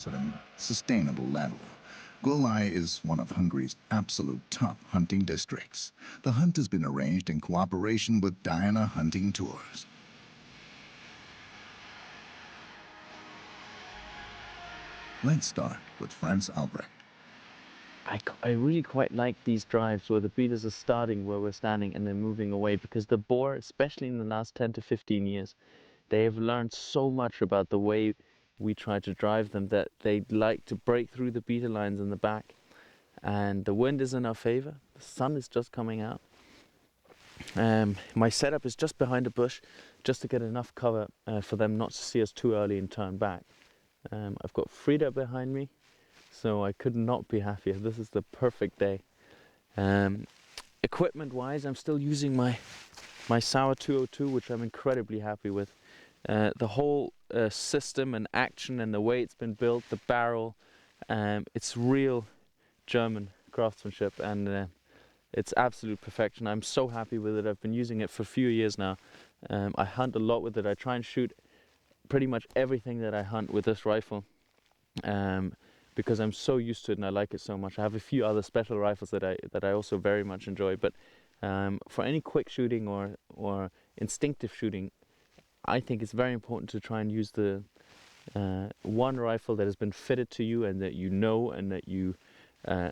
at a sustainable level. Gulai is one of Hungary's absolute top hunting districts. The hunt has been arranged in cooperation with Diana Hunting Tours. Let's start with Franz Albrecht. I really quite like these drives where the beaters are starting where we're standing and then moving away, because the boar, especially in the last 10 to 15 years, they have learned so much about the way we try to drive them that they like to break through the beater lines in the back. And the wind is in our favor. The sun is just coming out. My setup is just behind a bush, just to get enough cover for them not to see us too early and turn back. I've got Frida behind me, so I could not be happier. This is the perfect day. Equipment-wise, I'm still using my Sauer 202, which I'm incredibly happy with. The whole system and action and the way it's been built, the barrel, it's real German craftsmanship, and it's absolute perfection. I'm so happy with it. I've been using it for a few years now. I hunt a lot with it. I try and shoot pretty much everything that I hunt with this rifle, because I'm so used to it and I like it so much. I have a few other special rifles that I also very much enjoy, but for any quick shooting or instinctive shooting, I think it's very important to try and use the one rifle that has been fitted to you and that you know and that you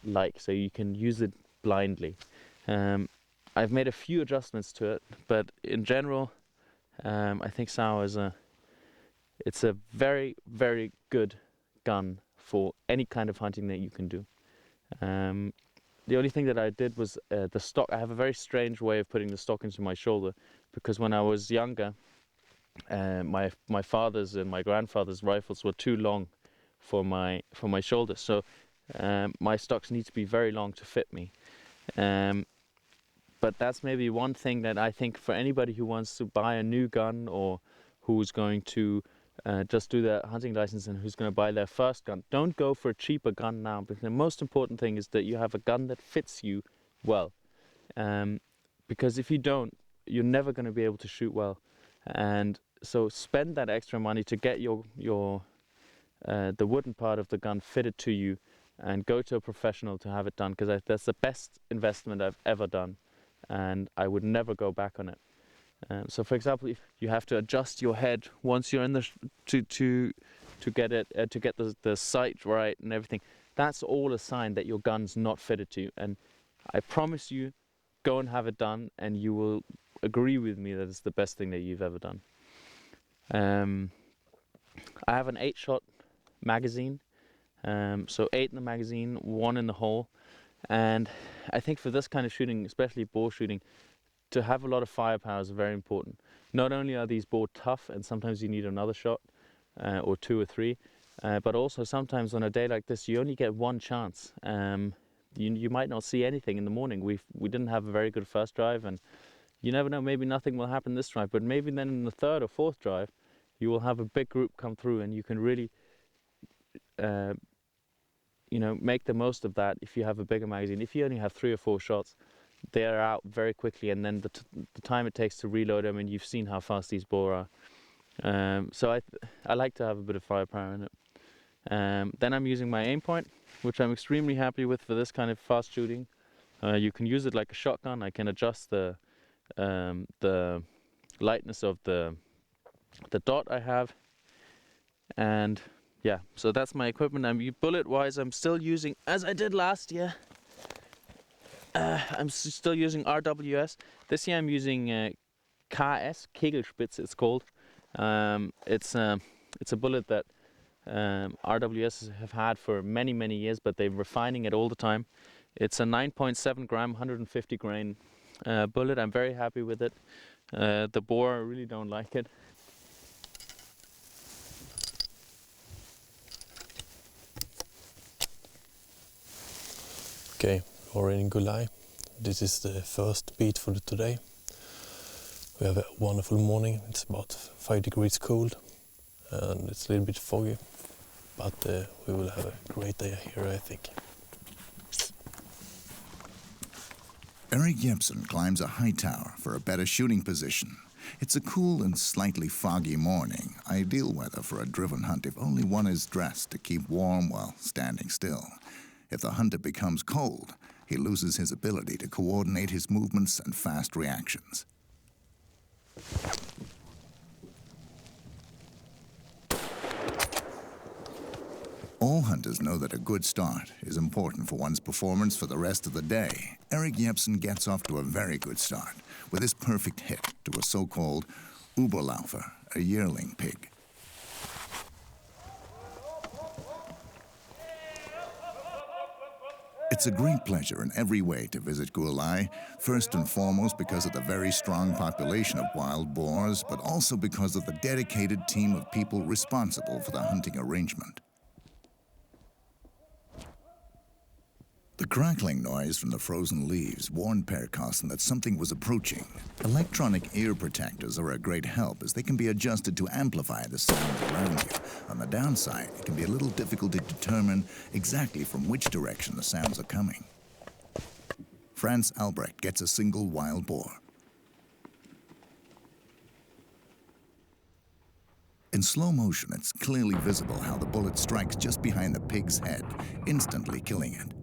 like, so you can use it blindly. I've made a few adjustments to it, but in general, I think Sauer it's a very, very good gun for any kind of hunting that you can do. The only thing that I did was the stock. I have a very strange way of putting the stock into my shoulder, because when I was younger, my father's and my grandfather's rifles were too long for my shoulder, so my stocks need to be very long to fit me. But that's maybe one thing that I think for anybody who wants to buy a new gun, or who's going to just do their hunting license and who's going to buy their first gun, don't go for a cheaper gun now, because the most important thing is that you have a gun that fits you well. Because if you don't, you're never going to be able to shoot well. And so spend that extra money to get your the wooden part of the gun fitted to you, and go to a professional to have it done, because that's the best investment I've ever done, and I would never go back on it. So, for example, if you have to adjust your head once you're in the to get it to get the sight right and everything, that's all a sign that your gun's not fitted to you. And I promise you, go and have it done, and you will agree with me that it's the best thing that you've ever done. I have an 8-shot magazine, so 8 in the magazine, 1 in the hole, and I think for this kind of shooting, especially boar shooting, to have a lot of firepower is very important. Not only are these boar tough, and sometimes you need another shot, or 2 or 3, but also sometimes on a day like this, you only get one chance. You might not see anything in the morning. We didn't have a very good first drive, and you never know, maybe nothing will happen this drive, but maybe then in the 3rd or 4th drive, you will have a big group come through, and you can really make the most of that if you have a bigger magazine. If you only have 3 or 4 shots, they are out very quickly, and then the time it takes to reload them, and you've seen how fast these boar are. So I like to have a bit of firepower in it. Then I'm using my aim point, which I'm extremely happy with for this kind of fast shooting. You can use it like a shotgun. I can adjust the lightness of the dot I have, and yeah, so that's my equipment. Bullet-wise, I'm still using, as I did last year, I'm still using RWS. This year I'm using KS, Kegelspitze it's called. It's a bullet that RWS have had for many, many years, but they're refining it all the time. It's a 9.7 gram, 150 grain bullet. I'm very happy with it. The boar really don't like it. Okay, we're in Gulai. This is the first beat for today. We have a wonderful morning. It's about 5 degrees cold and it's a little bit foggy, but we will have a great day here, I think. Eric Jepsen climbs a high tower for a better shooting position. It's a cool and slightly foggy morning, ideal weather for a driven hunt if only one is dressed to keep warm while standing still. If the hunter becomes cold, he loses his ability to coordinate his movements and fast reactions. All hunters know that a good start is important for one's performance for the rest of the day. Erik Jepsen gets off to a very good start with his perfect hit to a so-called Oberlaufer, a yearling pig. It's a great pleasure in every way to visit Gulai, first and foremost because of the very strong population of wild boars, but also because of the dedicated team of people responsible for the hunting arrangement. The crackling noise from the frozen leaves warned Per Carsten that something was approaching. Electronic ear protectors are a great help as they can be adjusted to amplify the sounds around you. On the downside, it can be a little difficult to determine exactly from which direction the sounds are coming. Franz Albrecht gets a single wild boar. In slow motion, it's clearly visible how the bullet strikes just behind the pig's head, instantly killing it.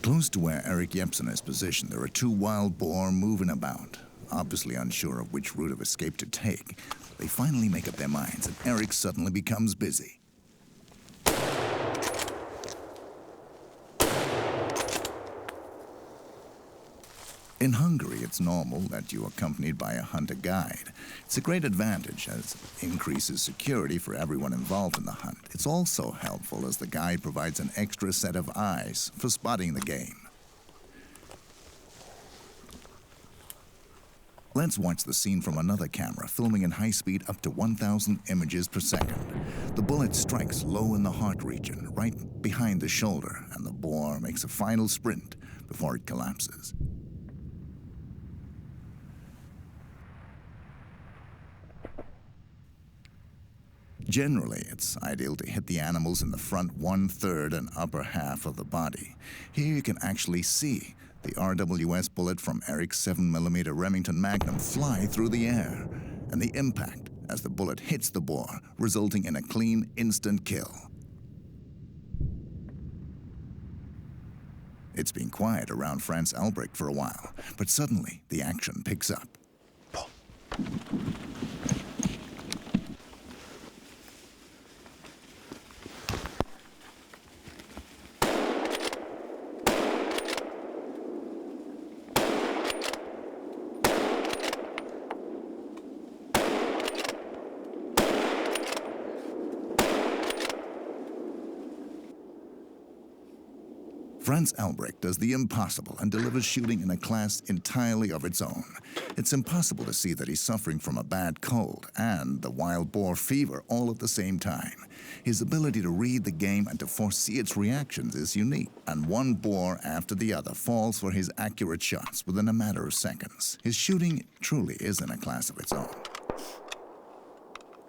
Close to where Erik Jepsen is positioned, there are two wild boar moving about, obviously unsure of which route of escape to take. They finally make up their minds, and Erik suddenly becomes busy. In Hungary, it's normal that you are accompanied by a hunter guide. It's a great advantage as it increases security for everyone involved in the hunt. It's also helpful as the guide provides an extra set of eyes for spotting the game. Let's watch the scene from another camera, filming in high speed up to 1,000 images per second. The bullet strikes low in the heart region, right behind the shoulder, and the boar makes a final sprint before it collapses. Generally, it's ideal to hit the animals in the front 1/3 and upper half of the body. Here you can actually see the RWS bullet from Erik's 7mm Remington Magnum fly through the air, and the impact as the bullet hits the boar, resulting in a clean, instant kill. It's been quiet around Franz Albrecht for a while, but suddenly the action picks up. Franz Albrecht does the impossible and delivers shooting in a class entirely of its own. It's impossible to see that he's suffering from a bad cold and the wild boar fever all at the same time. His ability to read the game and to foresee its reactions is unique, and one boar after the other falls for his accurate shots within a matter of seconds. His shooting truly is in a class of its own.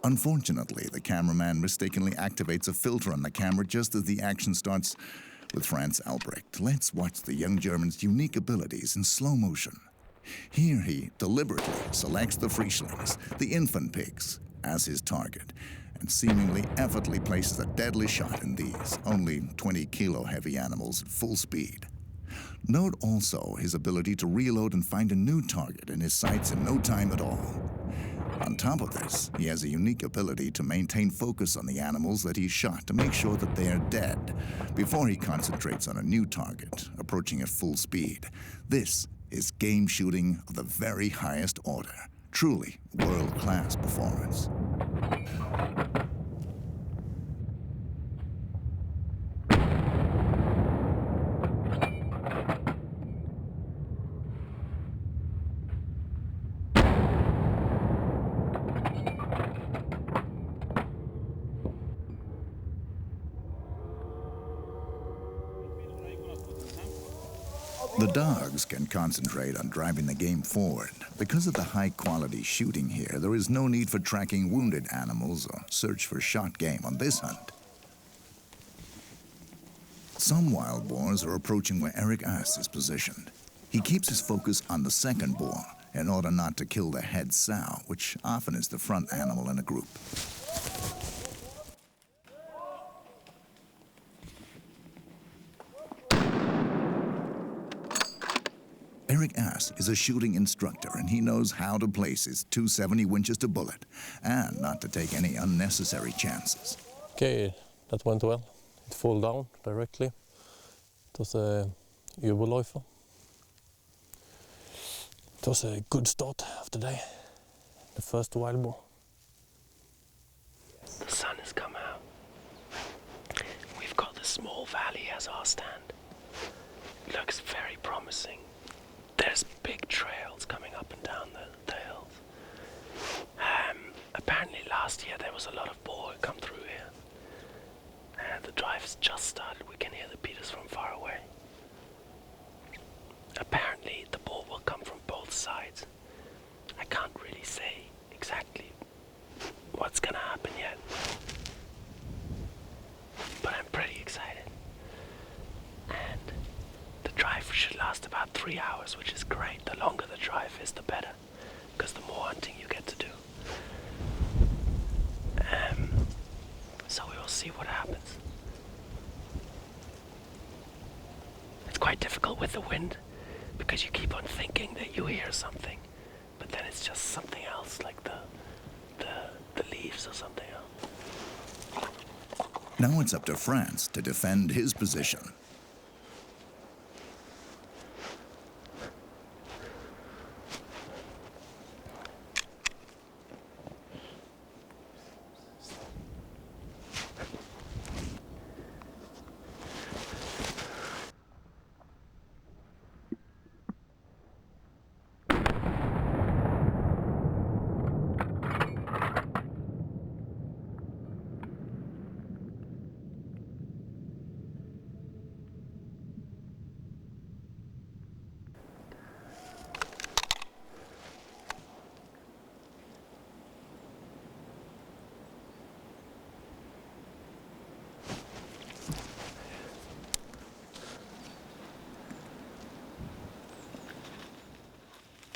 Unfortunately, the cameraman mistakenly activates a filter on the camera just as the action starts with Franz Albrecht. Let's watch the young German's unique abilities in slow motion. Here he deliberately selects the Frischlings, the infant pigs, as his target, and seemingly effortlessly places a deadly shot in these, only 20-kilo heavy animals at full speed. Note also his ability to reload and find a new target in his sights in no time at all. On top of this, he has a unique ability to maintain focus on the animals that he shot to make sure that they are dead before he concentrates on a new target, approaching at full speed. This is game shooting of the very highest order. Truly world-class performance. The dogs can concentrate on driving the game forward. Because of the high-quality shooting here, there is no need for tracking wounded animals or search for shot game on this hunt. Some wild boars are approaching where Eric Ass is positioned. He keeps his focus on the second boar in order not to kill the head sow, which often is the front animal in a group. Eric Ass is a shooting instructor, and he knows how to place his .270 Winchester bullet and not to take any unnecessary chances. Okay, that went well. It fell down directly. It was a Überläufer. It was a good start of the day. The first wild boar. The sun has come out. We've got the small valley as our stand. It looks very promising. There's big trails coming up and down the hills. Apparently last year there was a lot of boar come through here. The drive's just started. We can hear the beaters from far away. Apparently the boar will come from both sides. I can't really say exactly what's gonna happen yet. But I'm pretty excited. And the drive should last about 3 hours, which is great. The longer the drive is, the better, because the more hunting you get to do. So we will see what happens. It's quite difficult with the wind, because you keep on thinking that you hear something, but then it's just something else, like the leaves or something else. Now it's up to France to defend his position.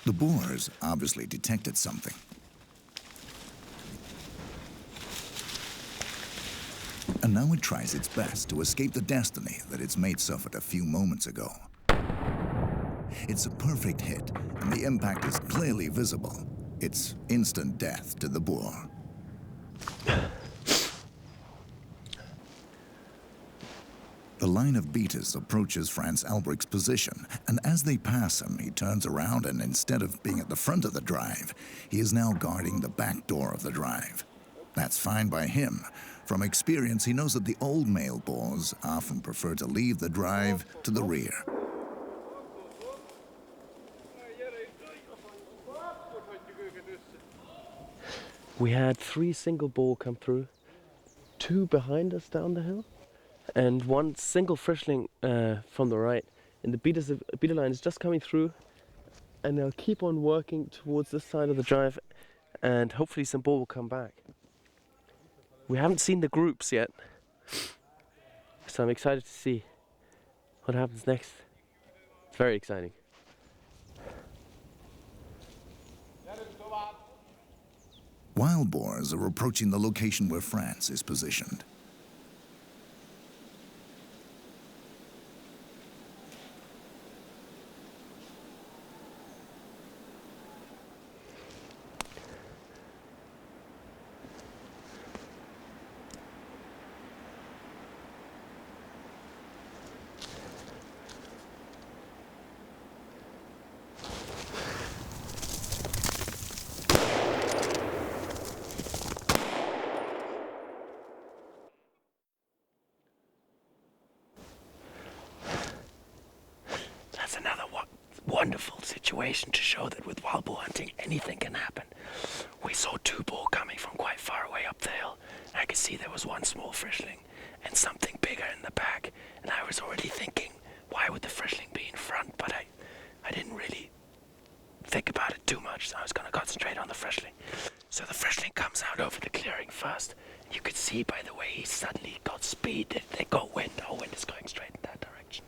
The boars obviously detected something. And now it tries its best to escape the destiny that its mate suffered a few moments ago. It's a perfect hit, and the impact is clearly visible. It's instant death to the boar. The line of beaters approaches Franz Albrecht's position, and as they pass him, he turns around and instead of being at the front of the drive, he is now guarding the back door of the drive. That's fine by him. From experience, he knows that the old male boars often prefer to leave the drive to the rear. We had 3 single boar come through, 2 behind us down the hill, and 1 single frischling from the right. And the beater line is just coming through, and they'll keep on working towards this side of the drive, and hopefully some boar will come back. We haven't seen the groups yet, so I'm excited to see what happens next. It's very exciting. Wild boars are approaching the location where France is positioned. Wonderful situation to show that with wild boar hunting anything can happen. We saw 2 boar coming from quite far away up the hill. I could see there was 1 small frischling and something bigger in the back, and I was already thinking, why would the frischling be in front? But think about it too much, so I was going to concentrate on the freshling. So the freshling comes out over the clearing first. You could see by the way he suddenly got speed. They got wind. Our wind is going straight in that direction.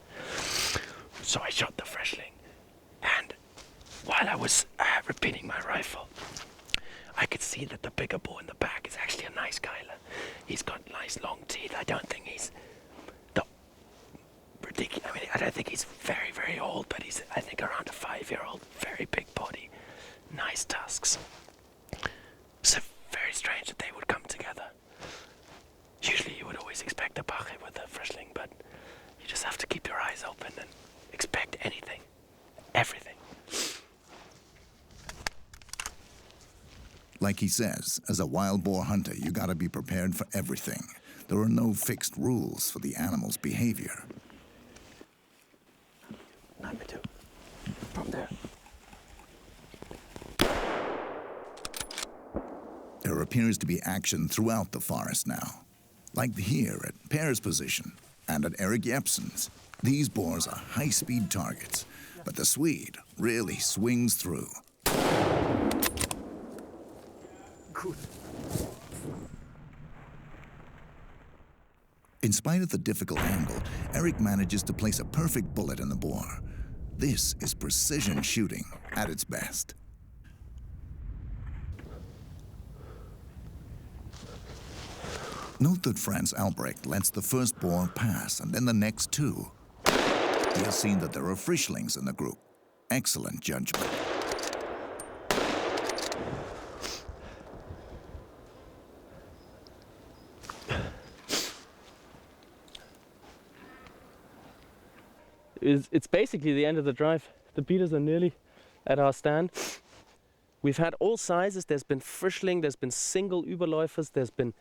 So I shot the freshling, and while I was repeating my rifle, I could see that the bigger boar in the back is actually a nice Kälte. He's got nice long teeth. I don't think he's ridiculous. I mean, I don't think he's very, very old, but he's, I think, around a 5-year-old. Very big body, nice tusks. So very strange that they would come together. Usually you would always expect a Bache with a freshling, but you just have to keep your eyes open and expect anything, everything. Like he says, as a wild boar hunter, you gotta be prepared for everything. There are no fixed rules for the animal's behavior. Not me too. From there. There appears to be action throughout the forest now. Like here at Per's position and at Eric Jepsen's. These boars are high-speed targets, but the Swede really swings through. In spite of the difficult angle, Eric manages to place a perfect bullet in the boar. This is precision shooting at its best. Note that Franz Albrecht lets the first boar pass and then the next two. He has seen that there are Frischlings in the group. Excellent judgment. It's basically the end of the drive. The beaters are nearly at our stand. We've had all sizes. There's been Frischling, there's been single Überläufers, there's been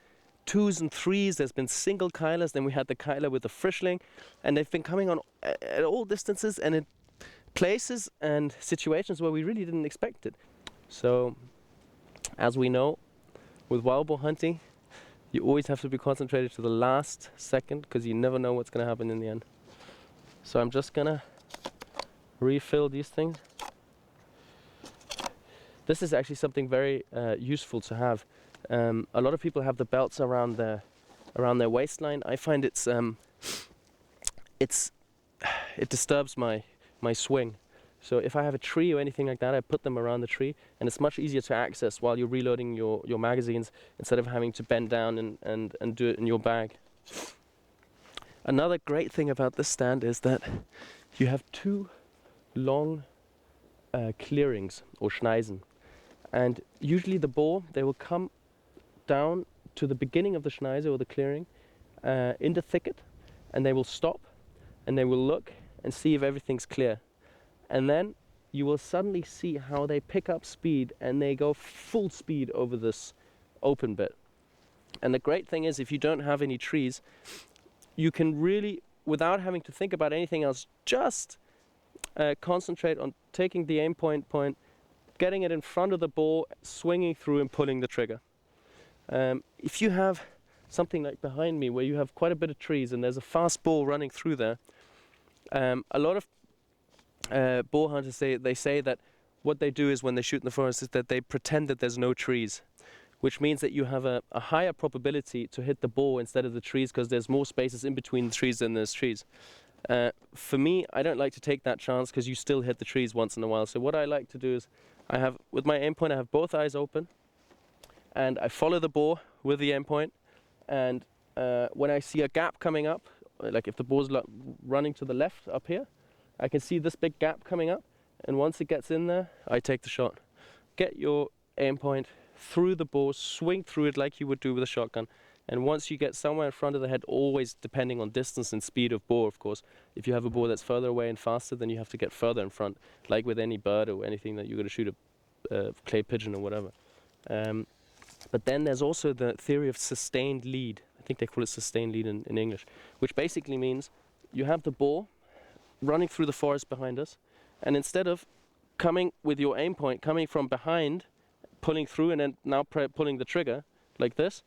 2s and 3s, there's been single Kälte, then we had the Kälte with the Frischling, and they've been coming on at all distances and in places and situations where we really didn't expect it. So, as we know, with wild boar hunting, you always have to be concentrated to the last second because you never know what's going to happen in the end. So I'm just gonna refill these things. This is actually something very useful to have. A lot of people have the belts around their waistline. I find it disturbs my swing. So if I have a tree or anything like that, I put them around the tree, and it's much easier to access while you're reloading your magazines instead of having to bend down and do it in your bag. Another great thing about this stand is that you have two long clearings or Schneisen, and usually the boar, they will come down to the beginning of the Schneise or the clearing in the thicket, and they will stop and they will look and see if everything's clear, and then you will suddenly see how they pick up speed and they go full speed over this open bit. And the great thing is, if you don't have any trees, you can really, without having to think about anything else, just concentrate on taking the aim point, getting it in front of the boar, swinging through and pulling the trigger. If you have something like behind me where you have quite a bit of trees and there's a fast boar running through there, a lot of boar hunters say that what they do is when they shoot in the forest is that they pretend that there's no trees, which means that you have a higher probability to hit the boar instead of the trees because there's more spaces in between the trees than there's trees. For me, I don't like to take that chance because you still hit the trees once in a while. So what I like to do is, with my aim point, I have both eyes open and I follow the boar with the aim point, and when I see a gap coming up, like if the boar's running to the left up here, I can see this big gap coming up, and once it gets in there, I take the shot. Get your aim point through the boar, swing through it like you would do with a shotgun, and once you get somewhere in front of the head, always depending on distance and speed of boar, of course. If you have a boar that's further away and faster, then you have to get further in front, like with any bird or anything that you're going to shoot a clay pigeon or whatever. But then there's also the theory of sustained lead. I think they call it sustained lead in English, which basically means you have the boar running through the forest behind us, and instead of coming with your aim point, coming from behind, pulling through and then now pulling the trigger like this,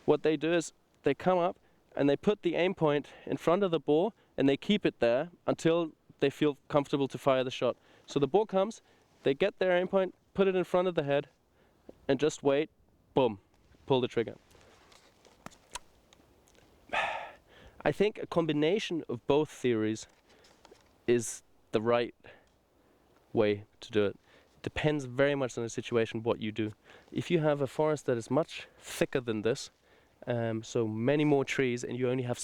what they do is they come up and they put the aim point in front of the boar and they keep it there until they feel comfortable to fire the shot. So the boar comes, They get their aim point, put it in front of the head, and just wait, boom, pull the trigger. I think a combination of both theories is the right way to do it. Depends very much on the situation what you do. If you have a forest that is much thicker than this, so many more trees, and you only have